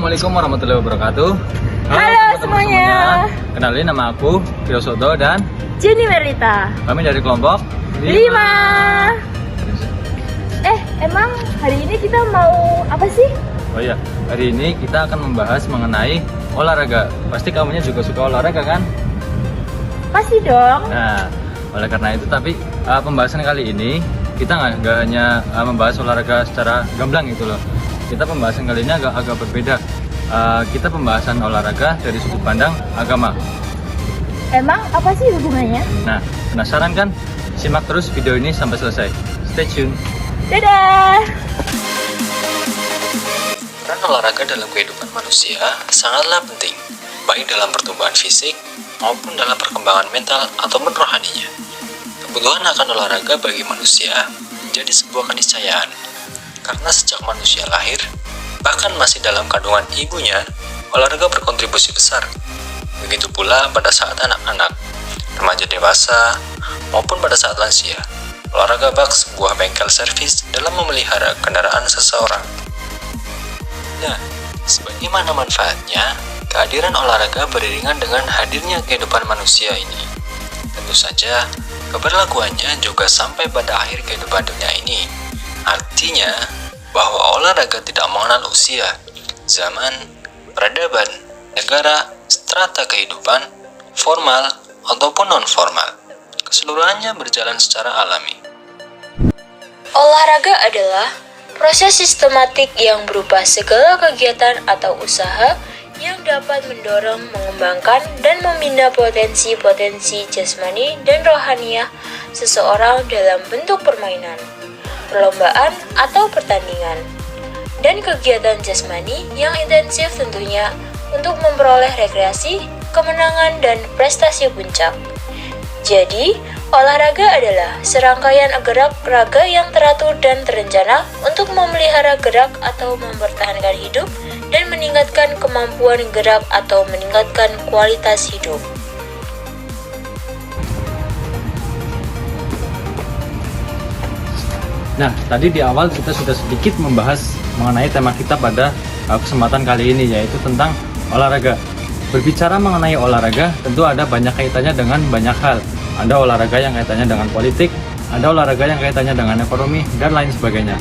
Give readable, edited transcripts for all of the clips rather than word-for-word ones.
Assalamualaikum warahmatullahi wabarakatuh. Halo semuanya. Kenalin, nama aku Tio Soto dan Jenny Merlita. kami dari kelompok 5. Emang hari ini kita mau apa sih? Oh iya, hari ini kita akan membahas mengenai olahraga. Pasti kamunya juga suka olahraga kan? Pasti dong. Nah, oleh karena itu pembahasan kali ini kita nggak hanya membahas olahraga secara gamblang gitu loh. Kita pembahasan kali ini agak berbeda. Kita pembahasan olahraga dari sudut pandang agama. Emang apa sih hubungannya? Nah, penasaran kan? Simak terus video ini sampai selesai. Stay tune. Dadah. Peran olahraga dalam kehidupan manusia sangatlah penting, baik dalam pertumbuhan fisik maupun dalam perkembangan mental ataupun rohaninya. Kebutuhan akan olahraga bagi manusia menjadi sebuah keniscayaan, karena sejak manusia lahir, bahkan masih dalam kandungan ibunya, olahraga berkontribusi besar. Begitu pula pada saat anak-anak, remaja dewasa, maupun pada saat lansia. Olahraga bak sebuah bengkel servis dalam memelihara kendaraan seseorang. Nah, sebagaimana manfaatnya, kehadiran olahraga beriringan dengan hadirnya kehidupan manusia ini. Tentu saja, keberlakuannya juga sampai pada akhir kehidupan dunia ini. Artinya, bahwa olahraga tidak mengenal usia, zaman, peradaban, negara, strata kehidupan, formal ataupun non-formal. Keseluruhannya berjalan secara alami. Olahraga adalah proses sistematik yang berupa segala kegiatan atau usaha yang dapat mendorong, mengembangkan, dan membina potensi-potensi jasmani dan rohaniah seseorang dalam bentuk permainan, perlombaan, atau pertandingan. Dan kegiatan jasmani yang intensif tentunya untuk memperoleh rekreasi, kemenangan, dan prestasi puncak. Jadi, olahraga adalah serangkaian gerak raga yang teratur dan terencana untuk memelihara gerak atau mempertahankan hidup dan meningkatkan kemampuan gerak atau meningkatkan kualitas hidup. Nah, tadi di awal kita sudah sedikit membahas mengenai tema kita pada kesempatan kali ini, yaitu tentang olahraga. Berbicara mengenai olahraga, tentu ada banyak kaitannya dengan banyak hal. Ada olahraga yang kaitannya dengan politik, ada olahraga yang kaitannya dengan ekonomi, dan lain sebagainya.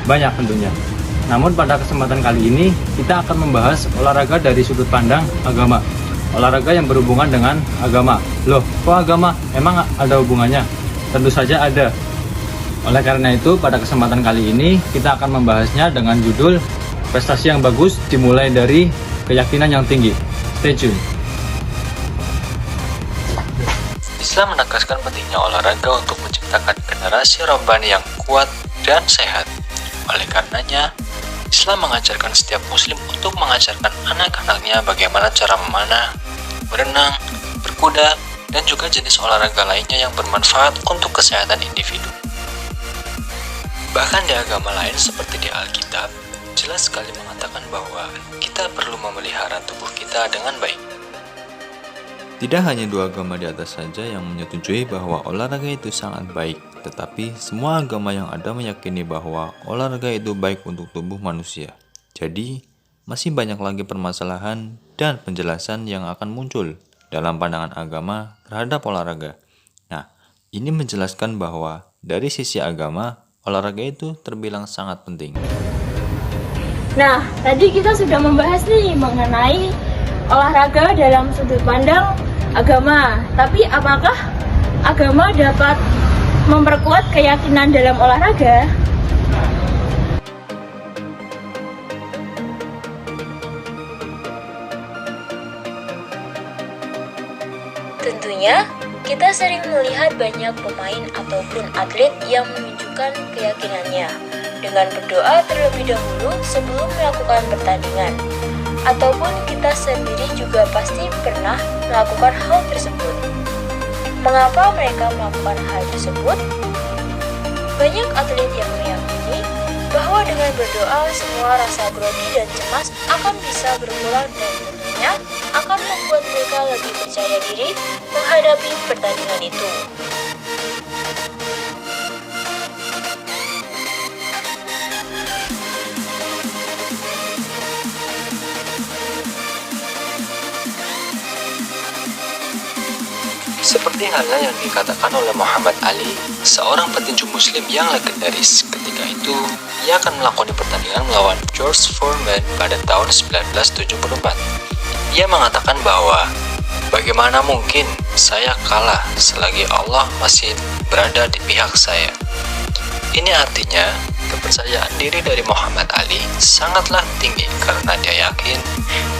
Banyak tentunya. Namun pada kesempatan kali ini, kita akan membahas olahraga dari sudut pandang agama. Olahraga yang berhubungan dengan agama. Loh, kok agama? Emang ada hubungannya? Tentu saja ada. Oleh karena itu, pada kesempatan kali ini, kita akan membahasnya dengan judul Prestasi yang Bagus Dimulai dari Keyakinan yang Tinggi. Stay tune. Islam menegaskan pentingnya olahraga untuk menciptakan generasi robbani yang kuat dan sehat. Oleh karenanya, Islam mengajarkan setiap muslim untuk mengajarkan anak-anaknya bagaimana cara memanah, berenang, berkuda, dan juga jenis olahraga lainnya yang bermanfaat untuk kesehatan individu. Bahkan di agama lain seperti di Alkitab, jelas sekali mengatakan bahwa kita perlu memelihara tubuh kita dengan baik. Tidak hanya dua agama di atas saja yang menyetujui bahwa olahraga itu sangat baik, tetapi semua agama yang ada meyakini bahwa olahraga itu baik untuk tubuh manusia. Jadi, masih banyak lagi permasalahan dan penjelasan yang akan muncul dalam pandangan agama terhadap olahraga. Nah, ini menjelaskan bahwa dari sisi agama, olahraga itu terbilang sangat penting. Nah, tadi kita sudah membahas nih mengenai olahraga dalam sudut pandang agama. Tapi apakah agama dapat memperkuat keyakinan dalam olahraga? Tentunya, kita sering melihat banyak pemain ataupun atlet yang menunjukkan keyakinannya dengan berdoa terlebih dahulu sebelum melakukan pertandingan. Ataupun kita sendiri juga pasti pernah melakukan hal tersebut. Mengapa mereka melakukan hal tersebut? Banyak atlet yang meyakini bahwa dengan berdoa semua rasa grogi dan cemas akan bisa berkurang dan tentunya akan membuat mereka lebih percaya diri menghadapi pertandingan itu. Seperti halnya yang dikatakan oleh Muhammad Ali, seorang petinju muslim yang legendaris. Ketika itu, ia akan melakoni pertandingan melawan George Foreman pada tahun 1974. Ia mengatakan bahwa, bagaimana mungkin saya kalah selagi Allah masih berada di pihak saya. Ini artinya, kepercayaan diri dari Muhammad Ali sangatlah tinggi karena dia yakin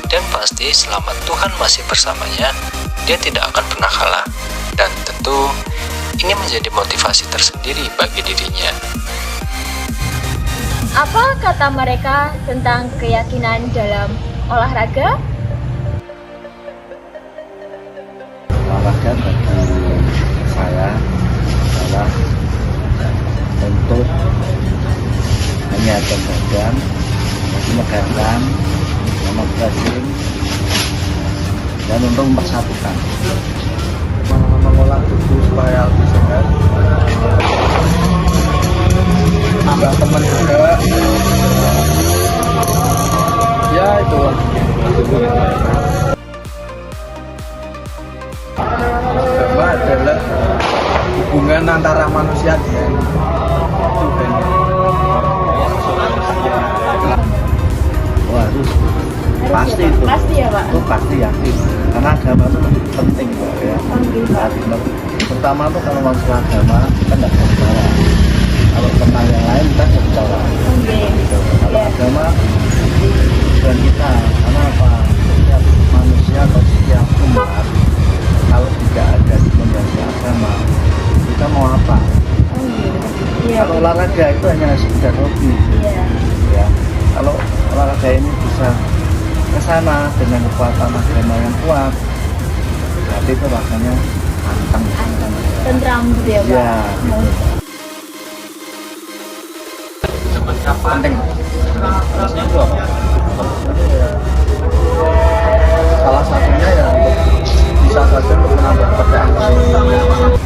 dan pasti selama Tuhan masih bersamanya, dia tidak akan pernah kalah. Dan tentu, ini menjadi motivasi tersendiri bagi dirinya. Apa kata mereka tentang keyakinan dalam olahraga? Olahraga bagi saya adalah untuk menyehatkan badan, menegakkan, memperbaiki, dan untuk mempersatukan. Mengolah tubuh supaya lebih sehat. Tambah teman juga. Ya itu. Agama adalah hubungan antara manusia dengan Tuhan. Wah, harus pasti itu. Pasti ya, Pak. Itu pasti yakin. Karena agama itu penting, Pak, ya. Pertama tuh kalau masuk agama kita nggak bisa bicara. Kalau tentang yang lain kita nggak bicara. Kalau agama dan kita, karena apa? Setiap manusia atau setiap umat kalau tidak ada fondasi agama, kita mau apa? Kalau olahraga itu hanya sekedar hobi. Ya, kalau olahraga ini bisa ke sana dengan kekuatan agama yang kuat, berarti itu rasanya anteng. Tentram gitu ya, Pak? Ya, Penting. Harusnya itu apa? salah satunya ya untuk bisa saja untuk menambah kepercayaan diri.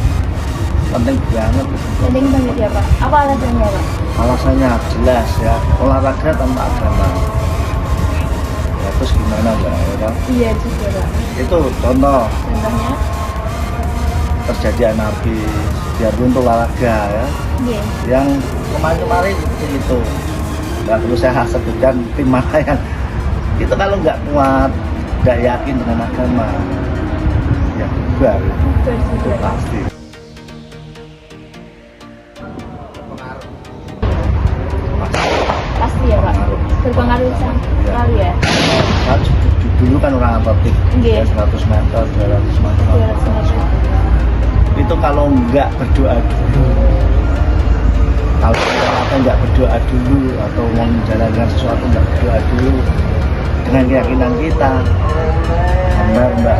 Penting banget. Penting banget ya, Pak. Apa alasannya, Pak? Alasannya jelas ya, olahraga tanpa agama. Ya, terus gimana Mbak? Ya, kan? Iya juga, Pak. Itu contoh Contohnya? terjadi anarkis, biarpun itu olahraga ya. Iya. Yang kemarin-kemarin seperti itu. Nggak perlu saya sebutkan tim mana yang itu kalau nggak kuat, nggak yakin dengan agama, ya bubar. Betul Itu juga. pasti. Pasti ya, Pak. Berpengaruh sekali ya. Kan dulu kan orang atletik, Iya. ya, 100 meter, 200 meter. 200 meter. Itu kalau nggak berdoa dulu, kalau kita nggak berdoa dulu atau mau menjalankan sesuatu nggak berdoa dulu dengan keyakinan kita, mbak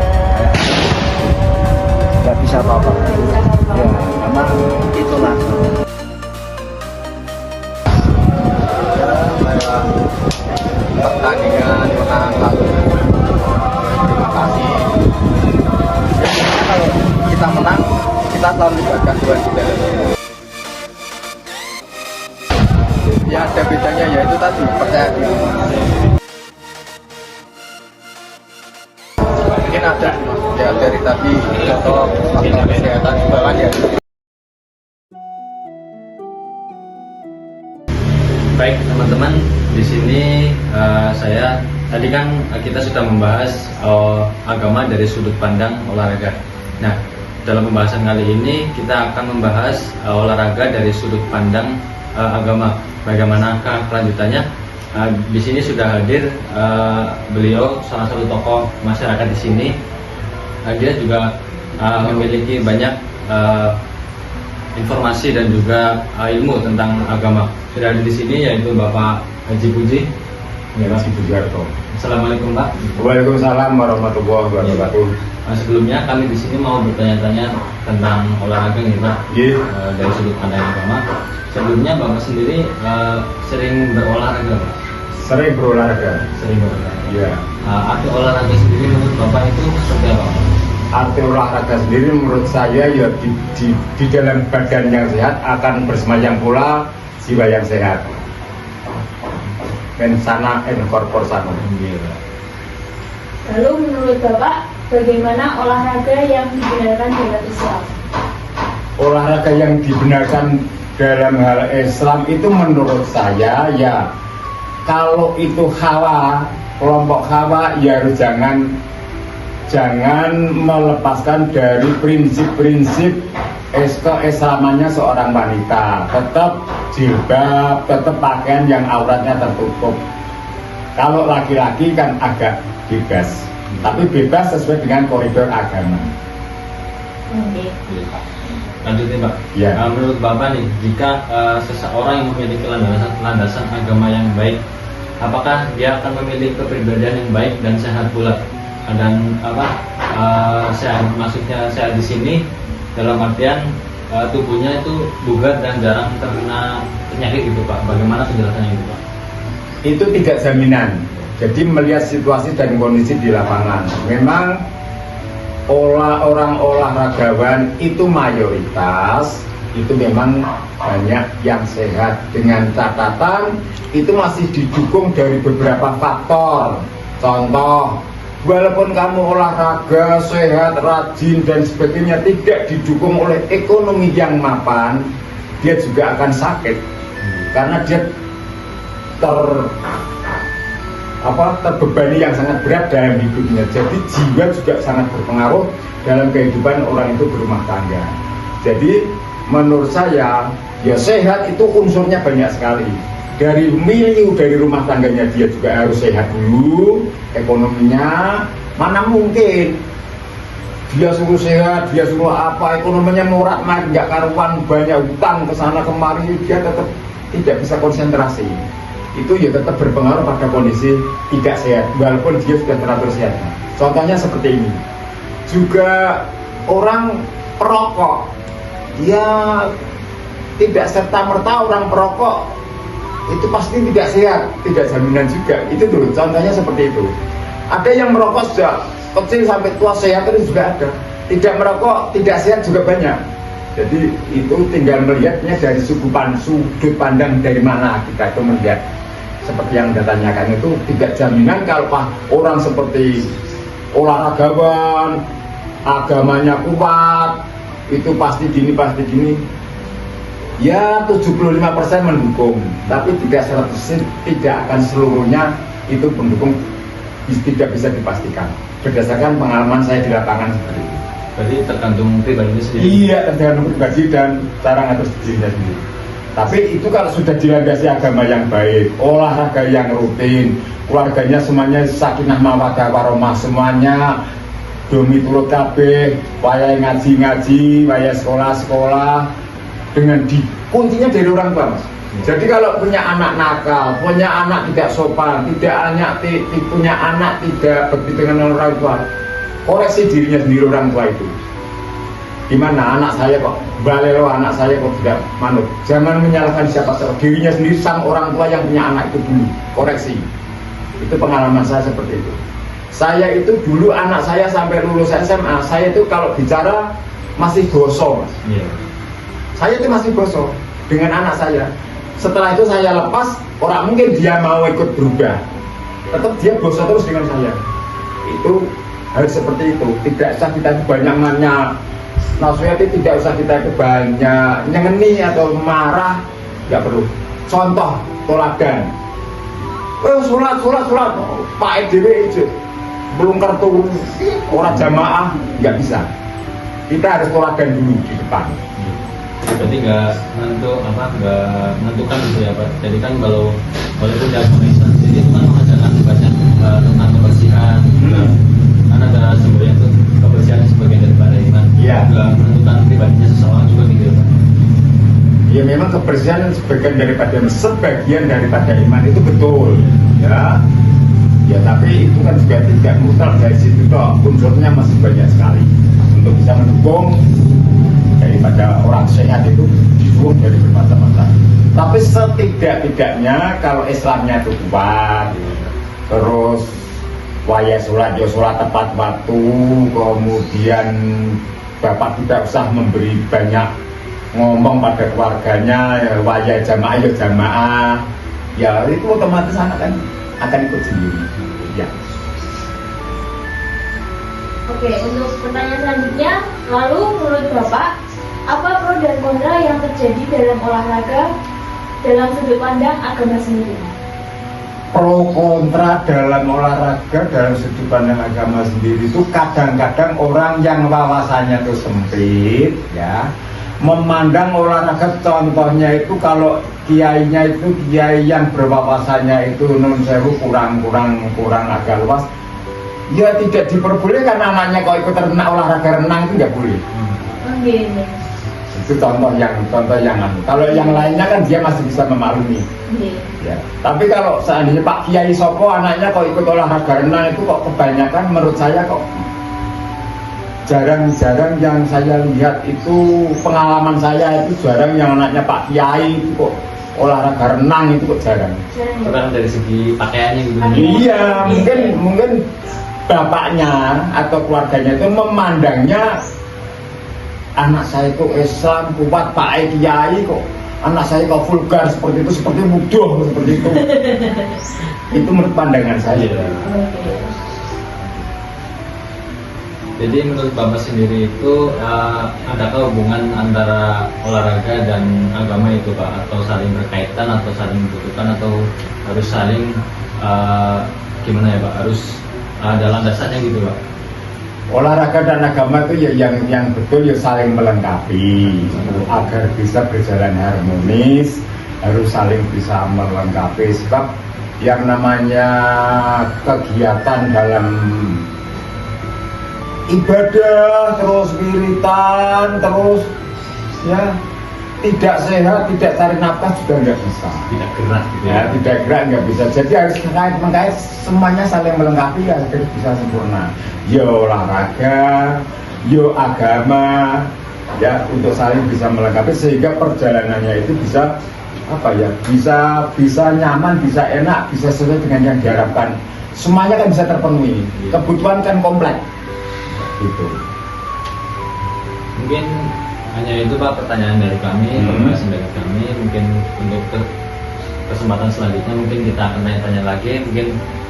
nggak bisa apa-apa. Ya, karena itulah. Ya, pertandingan menang lalu terima kasih. Biasanya kalau kita menang, kita selalu libatkan Tuhan di dalam. Ya ada bedanya yaitu tadi percaya diri. Mungkin ada ya dari tadi contoh faktor kesehatan juga kan ya. Baik teman-teman, di sini saya tadi kan kita sudah membahas agama dari sudut pandang olahraga. Nah, dalam pembahasan kali ini kita akan membahas olahraga dari sudut pandang agama. Bagaimanakah kelanjutannya? Di sini sudah hadir beliau, salah satu tokoh masyarakat di sini. Dia juga memiliki banyak informasi dan juga ilmu tentang agama. Sudah ada di sini yaitu Bapak Haji Puji. Haji Pujarto. Assalamualaikum Pak. Waalaikumsalam warahmatullahi wabarakatuh. Sebelumnya kami di sini mau bertanya-tanya tentang olahraga nih Pak. Iya. Dari sudut pandang agama. Sebelumnya Bapak sendiri sering berolahraga Pak? Sering berolahraga. Sering berolahraga. Iya. Arti olahraga sendiri menurut Bapak itu seperti apa Pak? Arti olahraga sendiri menurut saya ya di dalam badan yang sehat akan bersemayam pula jiwa yang sehat. Men sana in corpore sano. Lalu menurut Bapak, bagaimana olahraga yang dibenarkan dalam Islam? Olahraga yang dibenarkan dalam hal Islam itu menurut saya ya, kalau itu hawa, kelompok hawa, ya harus jangan melepaskan dari prinsip-prinsip keislamannya seorang wanita. Tetap jilbab, tetap pakaian yang auratnya tertutup. Kalau laki-laki kan agak bebas, tapi bebas sesuai dengan koridor agama. Lanjutin Pak. Ya. Menurut Bapak nih, jika seseorang yang memiliki landasan agama yang baik, apakah dia akan memiliki kepribadian yang baik dan sehat pula? Dan sehat, maksudnya sehat di sini dalam artian tubuhnya itu bugar dan jarang terkena penyakit gitu Pak. Bagaimana penjelasannya itu Pak? Itu tidak jaminan. Jadi melihat situasi dan kondisi di lapangan. Memang orang olahragawan itu mayoritas itu memang banyak yang sehat, dengan catatan itu masih didukung dari beberapa faktor. Contoh, walaupun kamu olahraga, sehat, rajin dan sebagainya, tidak didukung oleh ekonomi yang mapan, dia juga akan sakit karena dia terbebani yang sangat berat dalam hidupnya. Jadi jiwa juga sangat berpengaruh dalam kehidupan orang itu berumah tangga. Jadi menurut saya ya, sehat itu unsurnya banyak sekali. Dari milieu, dari rumah tangganya dia juga harus sehat dulu, ekonominya. Mana mungkin dia suruh sehat, dia suruh apa, ekonominya murah, nggak karuan, banyak utang ke sana kemari, dia tetap tidak bisa konsentrasi. Itu ya tetap berpengaruh pada kondisi tidak sehat, walaupun dia sudah teratur sehat. Contohnya seperti ini. Juga orang perokok, dia tidak serta-merta orang perokok itu pasti tidak sehat, tidak jaminan juga. Itu tuh contohnya seperti itu. Ada yang merokok sejak kecil sampai tua sehat itu juga ada. Tidak merokok tidak sehat juga banyak. Jadi itu tinggal melihatnya dari sudut pandang dari mana kita itu melihat. Seperti yang Anda tanyakan itu tidak jaminan kalau orang seperti olahragawan, agamanya kuat, itu pasti gini, pasti gini. Ya 75% mendukung, tapi tidak 100%, tidak akan seluruhnya itu pendukung, tidak bisa dipastikan. Berdasarkan pengalaman saya di lapangan seperti itu. Berarti tergantung pribadinya sendiri. Iya, tergantung pribadi dan cara ngatur dirinya sendiri. Tapi itu kalau sudah dilandasi agama yang baik, olahraga yang rutin, keluarganya semuanya sakinah mawaddah warahmah, semuanya domi turut kabeh, wayah ngaji-ngaji, wayah sekolah-sekolah, dengan kuncinya dari orang tua, Mas. Jadi kalau punya anak nakal, punya anak tidak sopan, punya anak tidak berbeda dengan orang tua, koreksi dirinya sendiri orang tua itu. Gimana anak saya kok balelo, anak saya kok tidak manut. Jangan menyalahkan siapa-siapa, dirinya sendiri, sang orang tua yang punya anak itu dulu, koreksi. Itu pengalaman saya seperti itu. Saya itu dulu anak saya sampai lulus SMA, saya itu kalau bicara masih boso, Mas. Yeah. Saya itu masih boso dengan anak saya. Setelah itu saya lepas, orang mungkin dia mau ikut berubah, tetap dia boso terus dengan saya. Itu harus seperti itu. Tidak usah kita banyak nanya nasihat, tidak usah kita itu banyak nyengeni atau marah, nggak perlu. Contoh toladan, sholat Pak EDW itu belum kartu orang jamaah, nggak bisa. Kita harus toladan dulu di depan. Berarti nggak menentukan gitu ya Pak. Jadi kan kalau walaupun di agama Islam sendiri itu kan mengajarkan banyak tentang kebersihan, kan ada sebenarnya itu kebersihan sebagian daripada iman. Iya. Juga menentukan pribadinya seseorang juga gitu ya Pak. Ya memang kebersihan sebagian daripada iman itu betul, ya. Ya tapi itu kan juga tidak mutlak dari situ toh, unsurnya masih banyak sekali untuk bisa mendukung daripada orang sehat itu didukung dari bermacam-macam. Tapi setidak-tidaknya kalau Islamnya itu kuat, terus wayah sholat ya sholat tepat waktu, kemudian Bapak tidak usah memberi banyak ngomong pada keluarganya, ya, wayah jamaah, ya itu otomatis anak kan akan ikut sendiri. Ya. Oke, untuk pertanyaan selanjutnya, lalu menurut Bapak, apa pro dan kontra yang terjadi dalam olahraga dalam sudut pandang agama sendiri? Pro kontra dalam olahraga dalam sudut pandang agama sendiri itu kadang-kadang orang yang wawasannya itu sempit ya, memandang olahraga, contohnya itu kalau kiainya itu kiai yang berwawasannya itu non sewu kurang agak luas, ya tidak diperbolehkan anaknya kalau ikut olahraga renang itu nggak boleh. Oke. Itu contoh yang kalau yang lainnya kan dia masih bisa memaklumi. Ya. Tapi kalau seandainya Pak Kiai Sopo anaknya kok ikut olahraga renang itu kok kebanyakan menurut saya kok jarang-jarang yang saya lihat itu, pengalaman saya itu jarang yang anaknya Pak Kiai itu kok olahraga renang itu kok jarang. Bukan dari segi pakaiannya gitu. Iya, mungkin bapaknya atau keluarganya itu memandangnya anak saya itu Islam kuat, Pak Kiai kok anak saya kok vulgar seperti itu, seperti mudah seperti itu. Itu menurut pandangan saya. Jadi menurut Bapak sendiri itu adakah hubungan antara olahraga dan agama itu Pak, atau saling berkaitan atau saling membutuhkan, atau harus saling gimana ya Pak, harus ada landasannya gitu Pak? Olahraga dan agama itu ya yang betul ya saling melengkapi agar bisa berjalan harmonis, harus saling bisa melengkapi, sebab yang namanya kegiatan dalam ibadah terus wiritan terus ya tidak sehat, tidak cari nafkah juga nggak bisa, Tidak gerak gitu ya tidak gerak nggak bisa. Jadi harus mengkait semuanya saling melengkapi agar bisa sempurna. Yo olahraga, yo agama, ya untuk saling bisa melengkapi sehingga perjalanannya itu bisa apa ya, bisa nyaman, bisa enak, bisa sesuai dengan yang diharapkan. Semuanya kan bisa terpenuhi, kebutuhan kan komplek gitu. Mungkin hanya itu Pak pertanyaan dari kami, pembahasan dari kami. Mungkin untuk kesempatan selanjutnya mungkin kita akan tanya-tanya lagi. Mungkin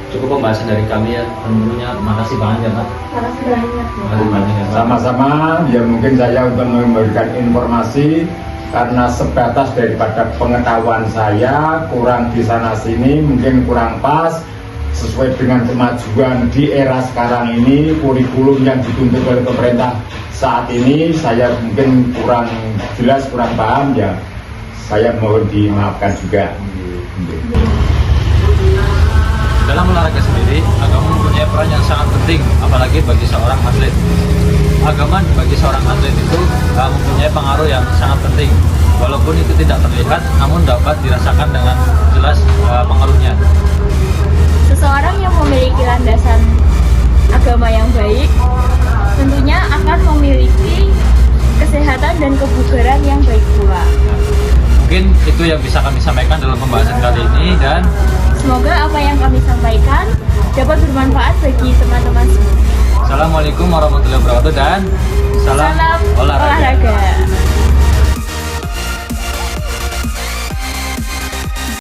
cukup pembahasan dari kami ya, tentunya. Makasih banget ya Pak. Makasih banyak. Makasih banyak ya Pak. Sama-sama, ya mungkin saya untuk memberikan informasi karena sebatas daripada pengetahuan saya, kurang di sana sini, mungkin kurang pas sesuai dengan kemajuan di era sekarang ini, kurikulum yang dituntut oleh pemerintah saat ini, saya mungkin kurang jelas, kurang paham ya, saya mohon dimaafkan juga. Dalam olahraga sendiri, agama mempunyai peran yang sangat penting, apalagi bagi seorang atlet. Agama bagi seorang atlet itu mempunyai pengaruh yang sangat penting, walaupun itu tidak terlihat, namun dapat dirasakan dengan jelas pengaruhnya. Seseorang yang memiliki landasan agama yang baik tentunya akan memiliki kesehatan dan kebugaran yang baik pula. Mungkin itu yang bisa kami sampaikan dalam pembahasan kali ini, dan semoga apa yang kami sampaikan dapat bermanfaat bagi teman-teman semua. Assalamualaikum warahmatullahi wabarakatuh, dan salam olahraga.